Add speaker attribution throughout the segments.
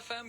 Speaker 1: FM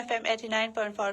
Speaker 2: FM 89.4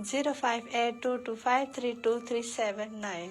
Speaker 2: 0582253239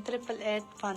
Speaker 2: 8881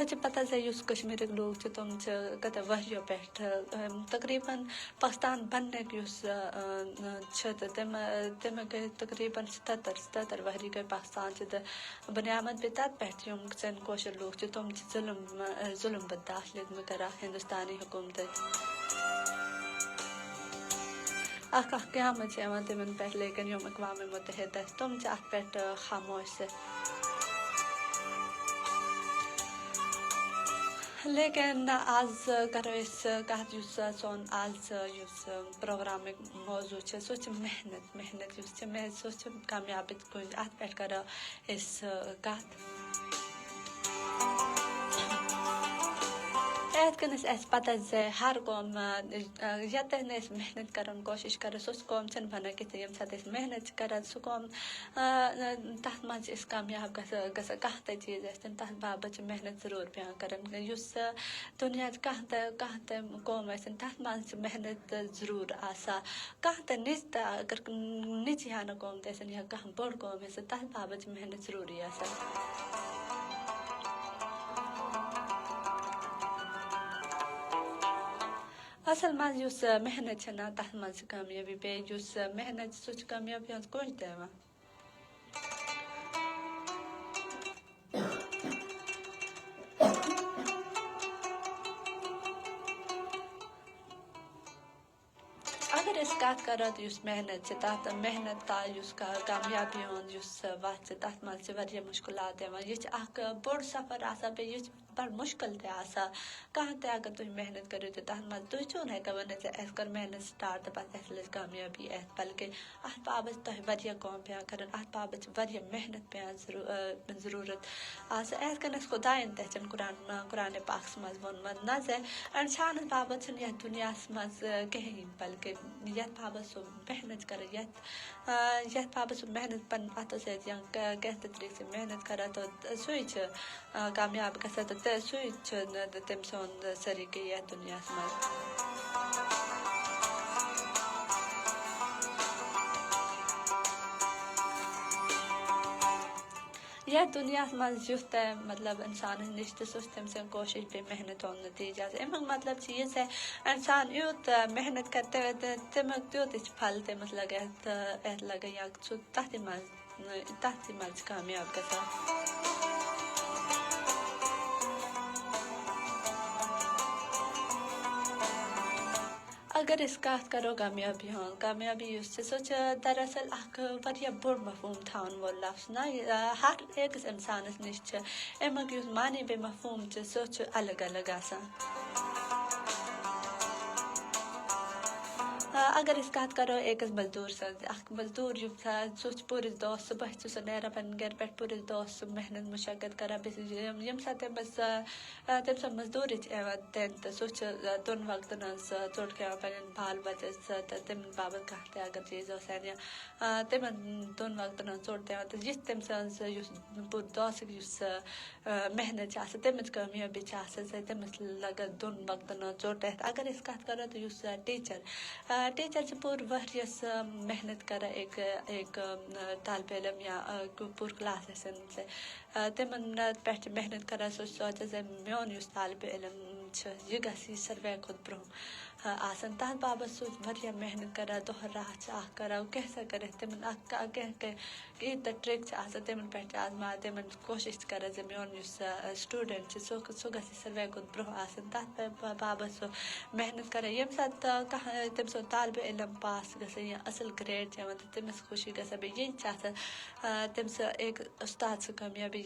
Speaker 2: اچھا پتہ ہے یُس کشمیٖرٕکۍ لوٗکھ چھِ تِم چھِ کَتہِ ؤریو پٮ۪ٹھ تقریٖباً پاکستان بننٕکۍ یُس چھِ تہٕ تِم گٔے تقریٖباً 77 ؤری گٔے پاکستان چھِ تہٕ بنیامت بیٚیہِ تَتھ پٮ۪ٹھ یِم زَن کٲشِر لوٗکھ چھِ تِم چھِ ظُلم برداشت لٔگمٕتۍ کَران ہِندُستانی حکوٗمتٕکۍ اکھ قیامت چھِ یِوان تِمن پٮ۪ٹھ لیکِن یِم اقوامِ مُتحدہ تِم چھِ اَتھ پٮ۪ٹھ خاموش لیکن آز کرو أسۍ کَتھ یُس سون آز یُس پروگرامُک موضوٗع چھِ سُہ چھِ محنت یُس چھِ سُہ چھِ کامیابی کُن اَتھ پٮ۪ٹھ کرو أسۍ کَتھ یِتھ کٔنۍ اَسہِ پَتہ زِ ہر قوم ییٚتٮ۪ن أسۍ محنت کَران کوٗشِش کَرو سُہ قوم چھِنہٕ بَنان کِہیٖنۍ ییٚمہِ ساتہٕ أسۍ محنت چھِ کَران سُہ قوم تَتھ منٛز چھِ أسۍ کامیاب گژھان کانٛہہ تہِ چیٖز ٲسۍ تَن تَتھ باپَتھ چھِ محنت ضروٗر پیٚوان کَرٕنۍ یُس دُنیاہٕچ کانٛہہ تہِ قوم ٲسِن تَتھ منٛز چھِ محنت ضروٗر آسان کانٛہہ تہِ اگر نِچی ہانہٕ قوم تہِ ٲسِن یا کانٛہہ بٔڑ قوم ٲسِن تَتھ باپَتھ چھِ محنت ضروٗری آسان اَصٕل منٛز یُس محنت چھَنا تَتھ منٛز چھِ کامیٲبی بیٚیہِ یُس محنت چھِ سُہ چھِ کامیٲبی ہٕنٛز کوٗنٛج تہِ یِوان اگر أسۍ کَتھ کَرو تہٕ یُس محنت چھِ تَتھ محنت یُس کامیابی ہُنٛد یُس وَتھ چھِ تَتھ منٛز چھِ واریاہ مُشکِلات یِوان یہِ چھِ اَکھ بوٚڑ سفر آسان بیٚیہِ یہِ چھِ بَڑٕ مُشکِل تہِ آسان کانٛہہ تہِ اگر تُہۍ محنت کٔرِو تہٕ تَتھ منٛز تُہۍ چھُو نہٕ ہٮ۪کان ؤنِتھ زِ اَسہِ کٔر محنت سِٹاٹ تہٕ پَتہٕ اَسہِ لٔج کامیٲبی اَتھ بلکہِ اَتھ باپَتھ چھِ تۄہہِ واریاہ کٲم پٮ۪وان کَرٕنۍ اَتھ باپَتھ چھِ واریاہ محنت پٮ۪وان ضروٗرت آسان یِتھ کٔنۍ اَسہِ خۄدایَن تہِ چھِنہٕ قرآنِ پاکَس منٛز ووٚنمُت نہ زِ اِنسانَس باپَتھ چھِنہٕ یَتھ دُنیاہَس منٛز کِہیٖنۍ بلکہِ یَتھ باپَتھ سُہ محنت کَران یَتھ باپَتھ سُہ محنت پَنٕنۍ اَتھو سۭتۍ یا کینٛہہ تہِ طریٖقہٕ سۭتۍ محنت کَران تہٕ سُے چھِ کامیاب گژھان تہٕ سُے چھُ تٔمۍ سُنٛد سٲری کینٛہہ یَتھ دُنیاہَس منٛز یَتھ دُنیاہَس منٛز یُتھ تہِ مطلب اِنسانَس نِش تہِ سُہ چھِ تٔمۍ سٕنٛز کوٗشِش بیٚیہِ محنت ہُنٛد نٔتیٖجہٕ آسان اَمیُک مطلب چھِ یہِ زِ اِنسان یوٗت محنت کَرِ تَمیُک تیُتُے چھِ پھل تٔمِس لَگان یَتھ لَگان یا سُہ تَتھٕے منٛز چھِ کامیاب گژھان اگر أسۍ کَتھ کَرو کامیابی ہُنٛد کامیابی یُس چھِ سُہ چھِ دراصل اَکھ واریاہ بوٚڑ مفہوٗم تھاوَن وول لفظ نہ ہر أکِس اِنسانَس نِش چھِ اَمیُک یُس معنی بیٚیہِ مفہوٗم چھِ سُہ چھُ الگ الگ آسان اگر أسۍ کَتھ کَرو أکِس مزدوٗر سٕنٛز اَکھ مزدوٗر سُہ چھُ پوٗرٕ دۄہ صُبحٲے چھُ سُہ نیران پنٛنہِ گَرِ پٮ۪ٹھ پوٗرٕ دۄہ سُہ محنت مُشقت کَران بیٚیہِ ییٚمہِ ساتہٕ تٔمۍ سۄ مزدوٗری چھِ یِوان دِنہٕ تہٕ سُہ چھِ دۄن وقتَن ہٕنٛز ژوٚٹ کھٮ۪وان پنٛنٮ۪ن بال بَچَن سۭتۍ تہٕ تِمَن باپَتھ کانٛہہ تہِ اگر چیٖز اوس یا تِمَن دۄن وقتَن ہٕنٛز ژوٚٹ دِوان تہٕ یہِ چھِ تٔمۍ سٕنٛز یُس پوٗرٕ دۄہسٕکۍ یُس محنت چھِ آسان تٔمِچ کامیٲبی چھِ آسان تٔمِس لَگان دۄن وقتَن ہٕنٛز ژوٚٹ یَتھ اگر أسۍ کَتھ کَرو تہٕ یُس ٹیٖچَر چھِ پوٗرٕ ؤریَس محنت کَران ایک طالبہِ علم یا پوٗرٕ کلاس ٲسِن تِمَن پٮ۪ٹھ چھِ محنت کَران سُہ چھِ سونٛچان زِ میون یُس طالبہِ علم چھِ یہِ گژھِ یہِ ساروِیو کھۄتہٕ برٛونٛہہ آسان تَتھ باپَتھ سُہ واریاہ محنت کَران دۄہ راتھ چھِ اَکھ کَران کینٛژھا کٔرِتھ تِمَن کینٛہہ ییٖتاہ ٹرٛک چھِ آسان تِمَن پٮ۪ٹھ چھِ آزماوان تِمَن کوٗشِش چھِ کَران زِ میون یُس سٹوٗڈَنٛٹ چھِ سُہ گژھِ ساروِیو کھۄتہٕ برٛونٛہہ آسُن تَتھ باپَتھ سُہ محنت کَران ییٚمہِ ساتہٕ کانٛہہ تٔمۍ سُنٛد طالبہِ علم پاس گژھان یا اَصٕل گرٛیڈ چھِ یِوان تہٕ تٔمِس خوشی گژھان بیٚیہِ یہِ چھِ آسان تٔمۍ سُنٛد ایک اُستاد سٕنٛز کامیٲبی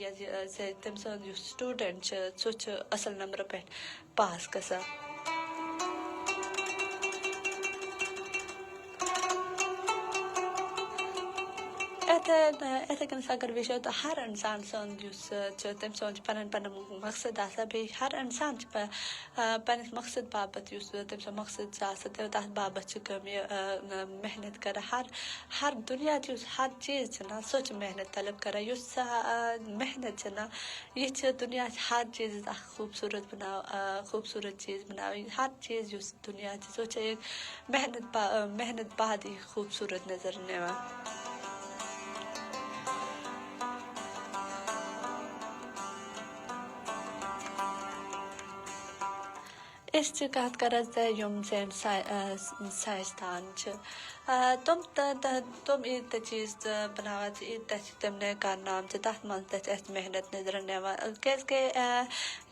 Speaker 2: زِ تٔمۍ سُنٛد یُس سٹوٗڈَنٛٹ چھِ سُہ چھُ اَصٕل نمبرٕ پٮ۪ٹھ پاس گژھان یِتھَے کٔنۍ اگر وٕچھو تہٕ ہر اِنسان سُنٛد یُس چھُ تٔمۍ سُنٛد چھُ پَنُن مقصد آسان بیٚیہِ ہر اِنسان چھُ پنٛنِس مقصد باپَتھ یُس تٔمۍ سُنٛد مقصد چھُ آسان تَتھ باپَتھ چھِ محنت کَران ہر دُنیاہُک یُس ہر چیٖز چھِنہ سُہ چھِ محنت طلب کَران یُس محنت چھِنہ یہِ چھِ دُنیاہٕچ ہر چیٖزَس اَکھ خوٗبصوٗرت چیٖز بَناوٕنۍ ہر چیٖز یُس دُنیا چھِ سُہ چھِ ایک محنت بعد یہِ خوٗبصوٗرت نظر یِوان اس چھ کت کران ز یم زین سائنسدان چھ تم عید چیز بناوان عید تم نے کرنا تر من اس محنت نظر نوان کیازکہ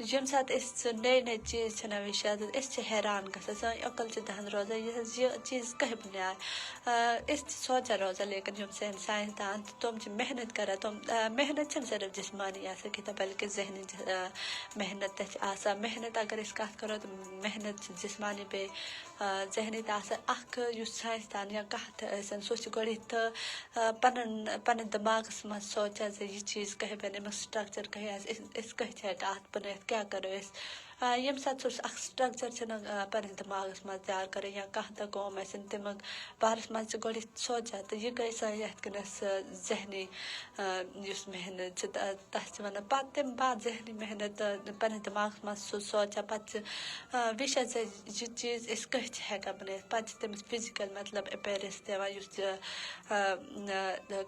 Speaker 2: یم سات نئی نئی چیز وشاد اس حیران گھان سن عقل دہن روزان یہ چیز کہ بنیاد اس سوچان روزان لیکن یم سین سائنسدان تم محنت کران تم محنت چھ صرف جسمانی آسان بلکہ ذہنی محنت آسان محنت اگر اس کت کرو تو محنت جسمانی بے ذہنی اخ سائنسدان یا کت سہ گۄڈٕ تو پن دماغس من سوچان یہ چیز کہ بنے امیک سٹرکچر کہ اس ہیکان ات بنائت کیا کرو اس یم سات سہ سٹرکچر پنس دماغس من تیار کران یا کھانا قوم تمیک بارس من گۄڈٕ سوچان تو یہ گئی سا یت کنس ذہنی اس محنت تس ونان پتہ تم بعد ذہنی محنت پنس دماغس من سہ سوچان پتہ وچھان یہ چیز اس کت ہیکان بنائت پتہ تمس فزیکل مطلب اپیرنس دِوان اس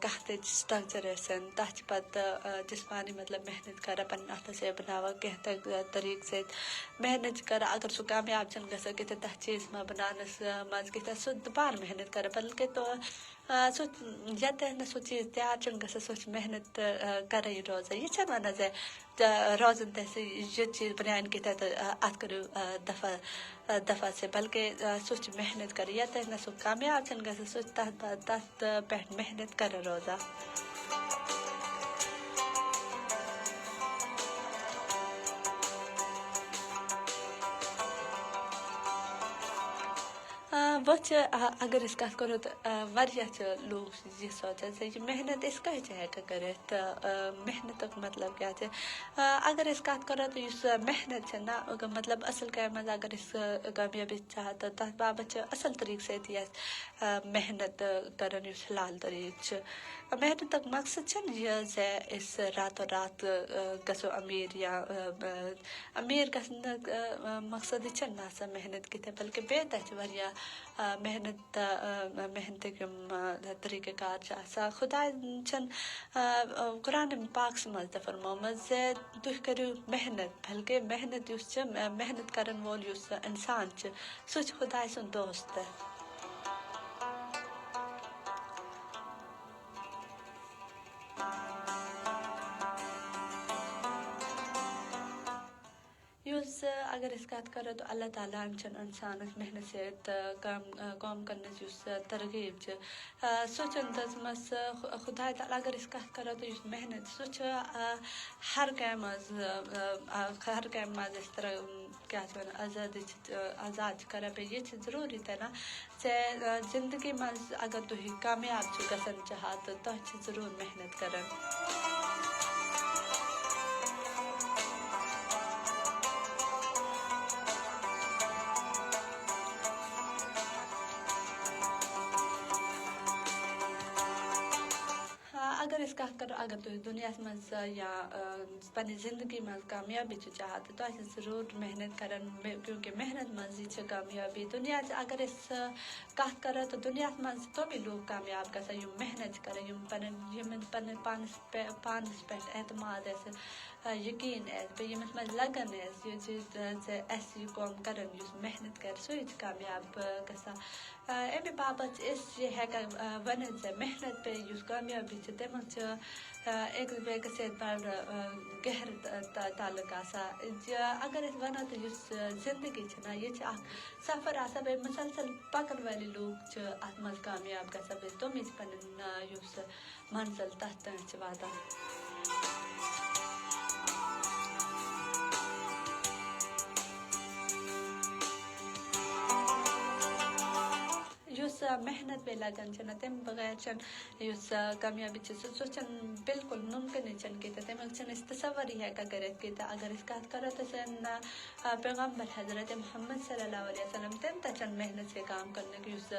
Speaker 2: کت سٹرکچر تک پتہ جسمانی مطلب محنت کران پن اتھ سے بناوان کینٛہہ طریقہ ست محنت کران اگر سہ کامیاب چھ گژھان کہ تتھ چیز میں بنانس مز کہ سہ دوبارہ محنت کران بلکہ تو سہ یت سہ چیز تیار چھ گژھان سہ محنت کرے روزان یہ چھ ونان ز روزن تہ یہ چیز بنان کہ ات کرو دفع سے بلکہ سہ محنت کر یت سہ کامیاب چھ گژھان سہ تتھ پہ محنت کر روزان وچ اگر اس کت کرو تو لوگ یہ سوچان ز یہ محنت اس کت ہیکان کرت محنت مطلب کیا اگر اس کت کرو تو اس محنت نا مطلب اصل کام مز اگر اس کامیابی چاہ تو تر بابت اصل طریقہ ست یہ محنت کرن اس حلال طریقہ محنت مقصد چھ یہ ز اس راتوں رات گژھو امیر یا امیر گھن مقصد یہ چھ آسان محنت کت بلکہ بیٚیہِ تہ محنت محنتک طریقہ کار آسان خدا چھ قرآن پاکس مز تہ فرمومت ز تھی کرو محنت بلکہ محنت اس محنت کرن وول اس انسان سہ خدا سن دوست اگر اس کت کرو تو اللہ تعالیٰ چھ انسانس محنت ست کام کرنس اس ترغیب سہ دس خدا تعالیٰ اگر اس کت کرو تو اس محنت سہ ہر کام مز اس طرح کیا آزاد کران بے یہ ضروری تہ نا زندگی مز اگر تھی کامیاب گھن چاہا تو تہ ضرور محنت کران اگر اس کت کرو اگر تھی دنیا مز یا پنہ زندگی مز کامیابی چاہا تو تہ ضرور محنت کران کیونکہ محنت مز کامیابی دنیا اگر اس کت کرو تو دنیا مز تمے لوگ کامیاب گژھان یم محنت کران پن پانس پہ اعتماد یقین یمس مز لگن اس یہ کام کران اس محنت کر سہ کامیاب گژھان امہ باپت یہ ہیکان ونت ز محنت پہ اس کامیابی تم ایک بیکس ست بڑ گہر تعلق آسان اگر اس ونو تو اس زندگی نا یہ سفر آسان بے مسلسل پکن والے لوگ ات مز کامیاب گژھان بے تم پن منزل تتھ تان واتان محنت پہ لگن تم بغیر اس کامیابی سہ بالکل ممکن کہ تمیک تصور ہی ہیکان کرت کہ اگر اس کت کرو تو سن پیغمبر حضرت محمد صلی اللہ علیہ وسلم تم تہ محنت سے کام کرنے کی اس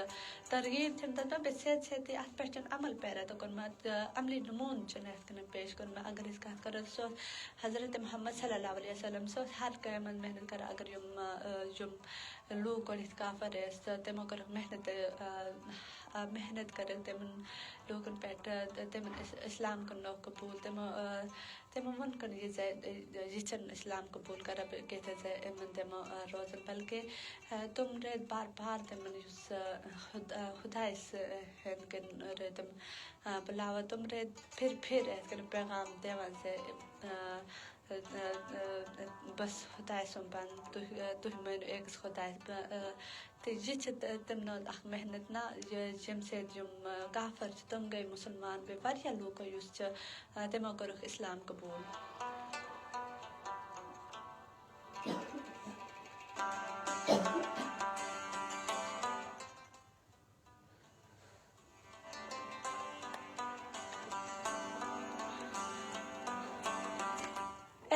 Speaker 2: ترغیب تم سیدھی ات پہ عمل پیرا تو کورمت عملی نمون ات پیش کورمت اگر اس کت کرو سہ حضرت محمد صلی اللہ علیہ وسلم سہ ہر کام محنت کر اگر لوگ گۄڈٕنٮ۪تھ کافر ٲسۍ تِمو کٔرٕکھ محنت کٔرٕکھ تِمن لوٗکن پٮ۪ٹھ تِمن اِسلام کوٚرنوکھ قبوٗل تِمو ووٚن نہٕ یہِ زِ یہِ چھِنہٕ اِسلام قبوٗل کران کینٛہہ زِ یِمن دِمو روزن بلکہِ تِم رٲدۍ بار بار تِمن یُس خۄداے ہٕنٛدۍ کِنۍ رٲدۍ تِم بُلاوان تِم رٲدۍ پھِرِ یِتھ کٔنۍ پیغام دِوان زِ بس خۄداے سُنٛد بنٛد تُہۍ مٲنِو أکِس خۄدایس تہٕ یہِ چھِ تِمن ہٕنٛز اکھ محنت نہ ییٚمہِ سۭتۍ یِم کافر چھِ تِم گٔے مُسلمان بیٚیہِ واریاہ لوٗکو یُس چھِ تِمو کوٚرُکھ اِسلام قبوٗل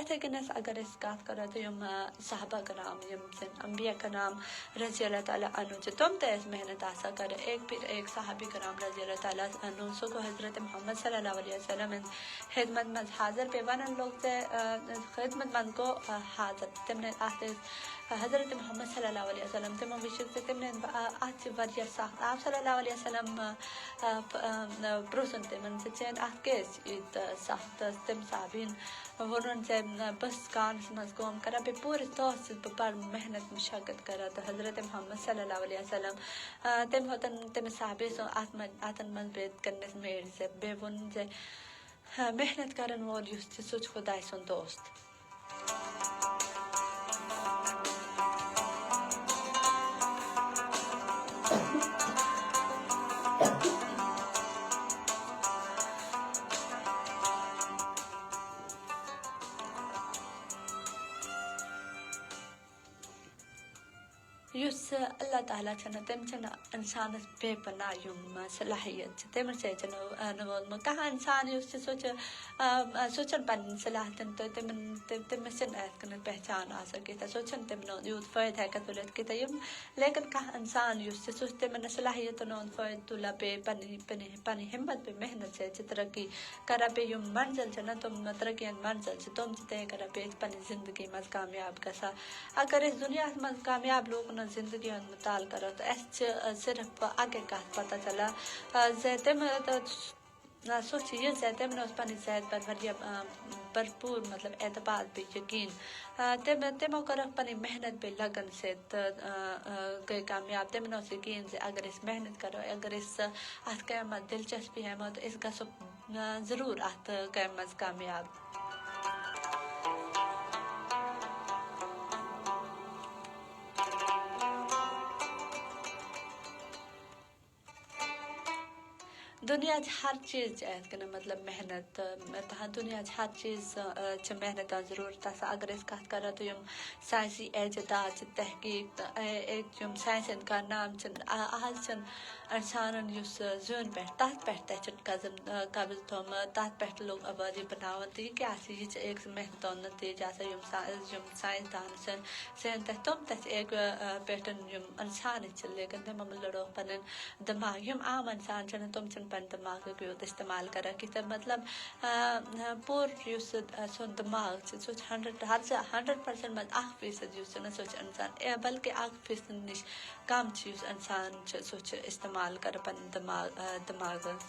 Speaker 2: یِتھَے کٔنۍ اگر أسۍ کَتھ کَرو تہٕ یِم صحابہ کرام یِم زَن انبیا کرام رضی اللہ تعالیٰ عنہُ چھِ تِم تہِ ٲسۍ محنت آسان کَران ایک صحابی کرام رضی اللہ تعالیٰ عنہُ سُہ گوٚو حضرت محمد صلی اللہ علیہ وسلم خدمت منٛز حاضر بیٚیہِ وَنان لوگ زِ خدمت منٛز گوٚو حاضر تِمن اَتھ ٲسۍ حضرت محمد صلی اللہ علیہ وسلم تِمو وٕچھِکھ زِ تِمن اَتھ چھِ واریاہ سخت آپ صلی اللہ علیہ وسلم پرٛژھُن تِمن زِ چٲنۍ اَتھ کیٛازِ چھِ ییٖژ سخت تٔمۍ صحابیٖن ووٚنُن زِ بہٕ ٲسٕس کانَس منٛز کٲم کران بیٚیہِ پوٗرٕ دۄہ چھَس بہٕ بَڑٕ محنت مُشقت کران تہٕ حضرت محمد صلی اللہ علیہ وسلم تٔمۍ ہیوٚتن تٔمِس صحابی سُنٛد اَتھن منٛز بیٚیہِ کٔرنَس میٖٹھۍ زِ بیٚیہِ ووٚنُن زِ محنت کرن وول یُس چھُ سُہ چھُ خۄداے سُنٛد دوست یُس اللہ تعالیٰ چھُنہٕ تٔمۍ چھِنہٕ اِنسانَس بے پناہ یِم صلاحیت چھِ تٔمِس سۭتۍ چھِنہٕ ووٚنمُت کانٛہہ اِنسان یُس چھُ سُہ چھُنہٕ پَنٕنۍ صلاحیتَن تہٕ تٔمِس چھِنہٕ یِتھ کٔنۍ پہچان آسان کینٛہہ سُہ چھُنہٕ تِمن یوٗت فٲیدٕ ہٮ۪کان تُلِتھ کینٛہہ لیکِن کانٛہہ اِنسان یُس چھُ سُہ چھُ تِمن صلاحیتَن ہُنٛد فٲیدٕ تُلان بیٚیہِ پنٕنۍ ہِمت بیٚیہِ محنت سۭتۍ چھِ ترقی کران بیٚیہِ یِم منزِل چھِ نہ تِم ترقی ہٕنٛدۍ منزِل چھِ تِم چھِ طے کران بیٚیہِ پنٕنہِ زندگی منٛز کامیاب گژھان اگر أسۍ دُنیاہَس منٛز کامیاب لوٗکَن ہٕنٛز زندگی ہُنٛد مُطالعہٕ کرو تہٕ اَسہِ چھِ صرف اَکٕے کَتھ پتہ چلان زِ سُہ چھِ یہِ زِ تِمن اوس پنٕنۍ صحت پٮ۪ٹھ واریاہ بھرپوٗر مطلب اعتبار بیٚیہِ یقیٖن تِمو کٔرٕکھ پنٕنۍ محنت بیٚیہِ لگن سۭتۍ گٔے کامیاب تِمن اوس یقیٖن زِ اگر أسۍ محنت کرو اگر أسۍ اَتھ کامہِ منٛز دِلچسپی ہٮ۪مو تہٕ أسۍ گژھو ضروٗر اَتھ کامہِ منٛز کامیاب دُنیاہٕچ ہر چیٖز چھِ یِتھ کٔنۍ مطلب محنت دُنیاہٕچ ہر چیٖز چھِ محنت ضروٗرت آسان اگر أسۍ کَتھ کَرو تہٕ یِم ساینسی ایجادات چھِ تحقیٖق تہٕ یِم ساینس ہٕنٛدۍ کارنامہٕ چھِنہٕ آز چھِنہٕ اِنسانَن یُس زوٗنہِ پٮ۪ٹھ تَتھ پٮ۪ٹھ تہِ چھِنہٕ قبض تھوٚمُت تَتھ پٮ۪ٹھ لوٚگ آبٲدی بَناوُن تہٕ یہِ کیٛاہ چھِ یہِ چھِ أکِس محنتو نٔتیٖجہٕ آسان یِم ساینسدان سٲنۍ تِم تہِ چھِ اَکہِ پٮ۪ٹھ یِم اِنسانٕے چھِ لیکِن تِمو لڑوکھ پَنٕنۍ دٮ۪ماغ یِم عام اِنسان چھِنہٕ تِم چھِنہٕ پَنٕنۍ دٮ۪ماغُک یوٗت اِستعمال کران کینٛہہ تہٕ مطلب پوٗرٕ یُس سون دٮ۪ماغ چھُ سُہ چھُ 100% منٛز 1% یُس چھُنہٕ سُہ چھُ اِنسان بلکہِ 1% نِش کَم چھُ یُس اِنسان چھُ سُہ چھُ اِستعمال کران پَنٕنۍ دٮ۪ماغس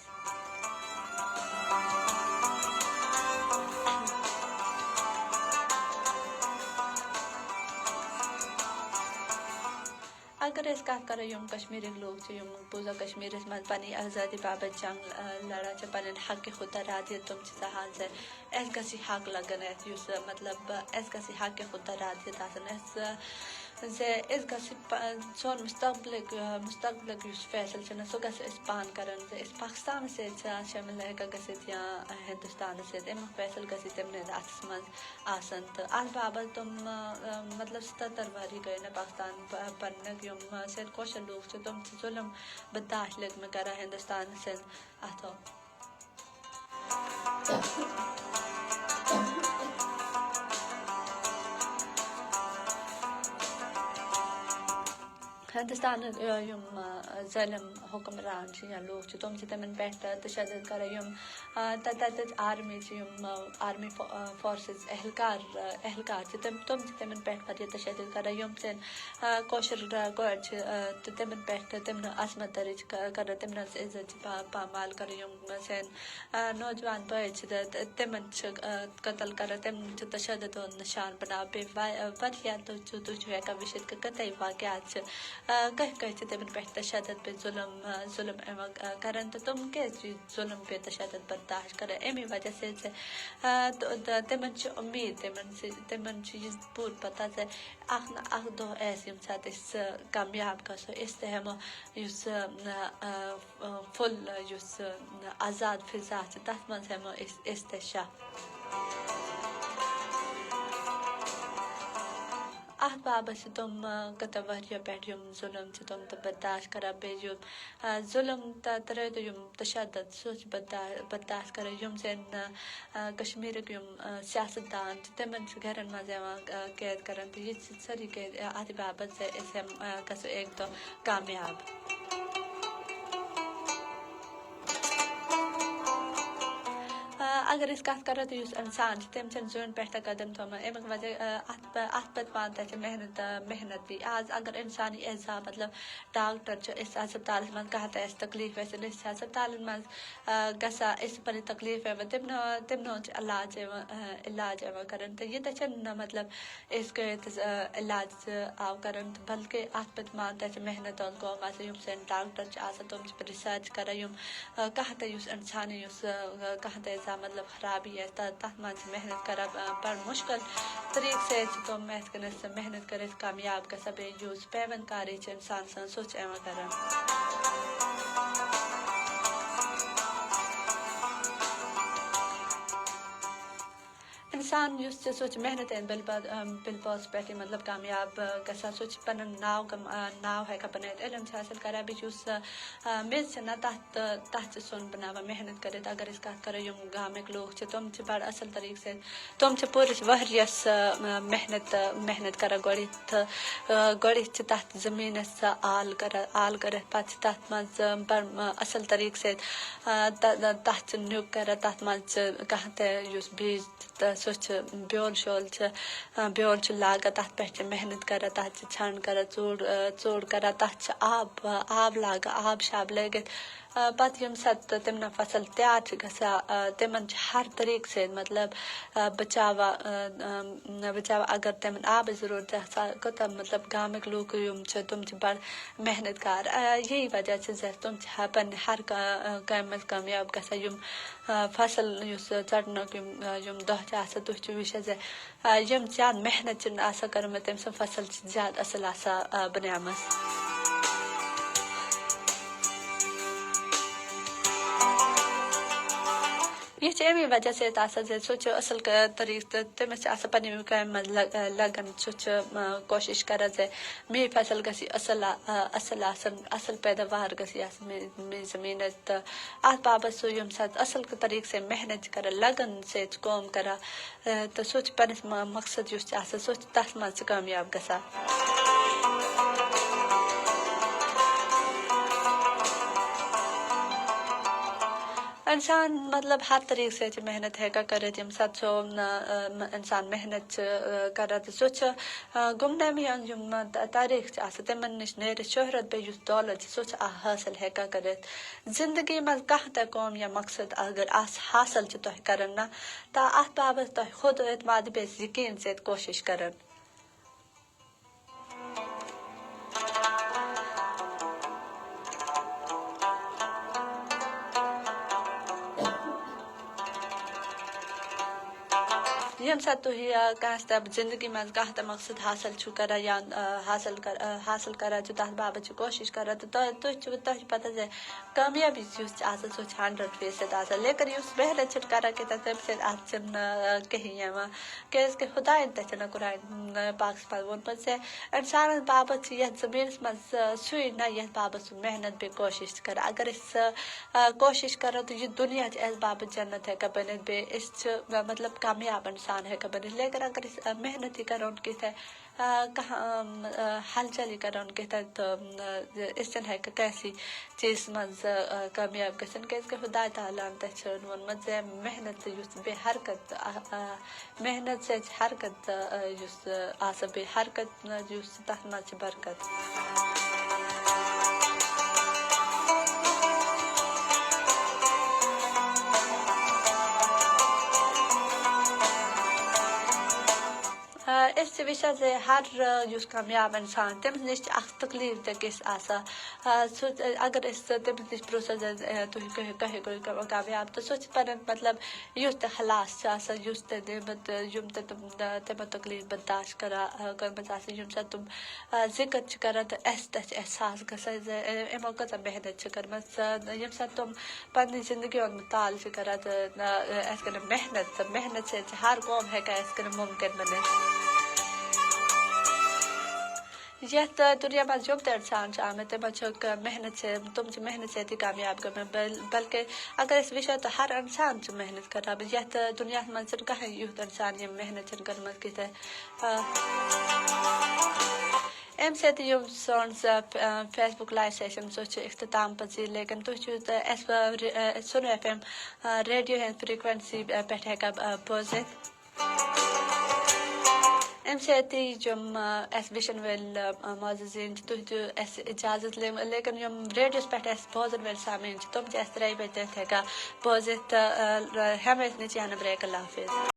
Speaker 2: اگر أسۍ کَتھ کَرو یِم کشمیٖرٕکۍ لوٗکھ چھِ یِم پوٗرٕ کشمیٖرَس منٛز پنٕنۍ آزادی باپتھ جنٛگ لڑان چھِ پنٕنۍ حقہِ خُدا تِم چھِ چاہان زِ اَسہِ گژھِ یہِ حق لگن اَسہِ یُس مطلب اَسہِ گژھِ یہِ حقہِ خُدا آسُن اَسہِ زِ أسۍ گژھِ سون مُستقبلُک یُس فٲصلہٕ چھُنہٕ سُہ گژھِ أسۍ پانہٕ کَرُن زِ أسۍ پاکِستانَس سۭتۍ شٲمِل ہٮ۪کان گٔژھِتھ یا ہِندُستانَس سۭتۍ اَمیُک فٲصلہٕ گژھِ تِمنٕے اَتھَس منٛز آسان تہٕ اَتھ بابَتھ تِم مطلب 77 ؤری گٔے نہٕ پاکِستان پَنٕنۍ یِم سٲنۍ کٲشِر لوٗکھ چھِ تِم چھِ ظُلم برداشت لٔگمٕتۍ کَران ہِندُستانَس سۭتۍ اَتھو ہندوستان ظلم حکمران یا لوگ تم تمن پہ تشدد کران آرمی آرمی فورسز اہلکار تم تمن پہ تشدد کران سن کوشر گوڑ تمن پہ تم عصمت درج کر تم عزت پامال کر سن نوجوان بچ تم قتل کر تم تشدد نشان بنا بیاں تک وشت کہ کتائی واقعات تمن پہ تشدد پہ ظلم کران تو تم ظلم پہ تشدد برداشت کر امی وجہ سے تمن امید تمن یہ پور پتہ سے اخ دہ ایس یم سات کامیاب گھو اس ہمو اس فل اس آزاد فضا تر من ہمو استشاہ ات بابت تم کت وریا پہ ظلم تم تو برداشت کران بیٚیہِ ظلم ترٲیِو تُہۍ تشدد سوچ برداشت کران زن کشمیرک سیاست دان تمن گھرن مز قید کران تو یہ ساری قید ات بابت گھو ایک دہ کامیاب اگر کت کرو تو انسان تم زون پہ قدم تھومت امیک وجہ ات پہ پان محنت بھی آج اگر انسانی اعضاء مطلب ڈاکٹر ہسپتال من کھانا تکلیف ہسپتال من گا پہ تکلیف تم علاج کران تو یہ مطلب علاج آو کران بلکہ ات پہ مان محنت قوم سن ڈاکٹر تم ریسرچ کران کھانا انسانی کھانا مطلب خرابی ہے تر من محنت کران بڑ مشکل طریقہ سے تم محنت کر کامیاب گا بیٚیہِ پیون کاری انسان سن سوچ کران انسان سو محنت بل پوس پہ مطلب کامیاب گا سو پن ناو ہیکا بنائت علم حاصل کران بیٚیہِ میٚژ نا تتھ سون بناوان محنت کرت اگر کت کرو گامک لوگ تم بڑ اصل طریقہ سے تم پورس ورس محنت کران گۄڈٕ تتھ زمینس آل کرت پتہ تتھ مز بڑ اصل طریقہ سے تتھ نیُک کران تتھ مز کانٛہہ تہِ بیج سو بیول لاگان تتھ پہ محنت کران تتھ چھانڈ کران ژوٚڑ کران تتھ آب لاگان آب شاب لگت پتہ یم سات تم فصل تیار گژھان تمن ہر طریقہ سے مطلب بچاوا اگر تم آب ضرورت کوتاہ مطلب گامک لوگ تم بڑ محنت کار یہی وجہ سے تم پنہ ہر کامہ مز کامیاب گژھان فصل ژٹنک دہ تھی وچھان یم زیادہ محنت کرمت تم سن فصل زیادہ اصل بنیام یہ امی وجہ سے سو اصل طریقہ تمس پنہ کامہ مز لگن سو کوشش کران میری فصل گی اصل پیداوار گی میری زمین تو ات بابت سو یم سات اصل طریقہ سے محنت کران لگن سے کام کران تو سو پنس مقصد سو تر مز کامیاب گژھان انسان مطلب ہر طریقہ سے محنت ہیکا کرت یم سات سو انسان محنت کران تو سو گمنامی تاریخ تمن نش نیرت شہرت بیٚیہِ دولت سو حاصل ہیکا کرت زندگی مز کانٛہہ تہِ قوم یا مقصد اگر حاصل تہ کران نا تو ات بابت تہ خود اعتماد بیٚیہِ یقین سے کوشش کران یم سات تھی زندگی من کانٛہہ تہِ مقصد حاصل چھو کران یا حاصل کران تر بابت کوشش کران تو تہ پتہ کامیابی سو 100% لیکن محنت کران تم سب ات کہین کی خدائن تہ قرآن پاک وونمت انسان بابت یتھ زمینس مز سُے نہ یتھ بابت سہ محنت بیٚیہِ کوشش کر اگر کوشش کرو تو یہ دنیا اس بابت جنت ہیکا بنت بیٚیہِ مطلب کامیاب انسان انسان ہے بنت لیکن اگر محنت ہی کرو کہ ہلچل کر اس کیسی چیز مز کامیاب گھن کی خدا تعالیٰ تین وونمت محنت بے حرکت محنت سے حرکت بے حرکت تر مز برکت اس وجہ سے ہر کامیاب انسان تمس نش تکلیف تس اگر تمس نش پروسس تھی کامیاب تو سہ پن مطلب یھ حلاس تمو تکلیف برداشت کرم سات تم ذکر کر تو احساس گمو کت محنت کرم یم سات تم پنہ زندگی مطال کر محنت سے ہر قوم ہیکا ممکن بنت یت دنیا مز یم انسان آمت تم محنت سے محنت سے کامیاب گمت بلکہ اگر وچو تو ہر انسان محنت کران یت دنیا مز کہیں یھ انسان محنت کرم ام سی سون فیس بک لائیو سیشن سہ اختتام پذیر لیکن تھی سنو ایف ایم ریڈیو ہند فریکوینسی پہ ہیکا بوزت ام سی وچن ول معززین تھی اجازت لیکن ریڈیوس پہ بوزن ول سامعین تم 3 بجے ہیکا بوزت ہم نچ بریک اللہ حافظ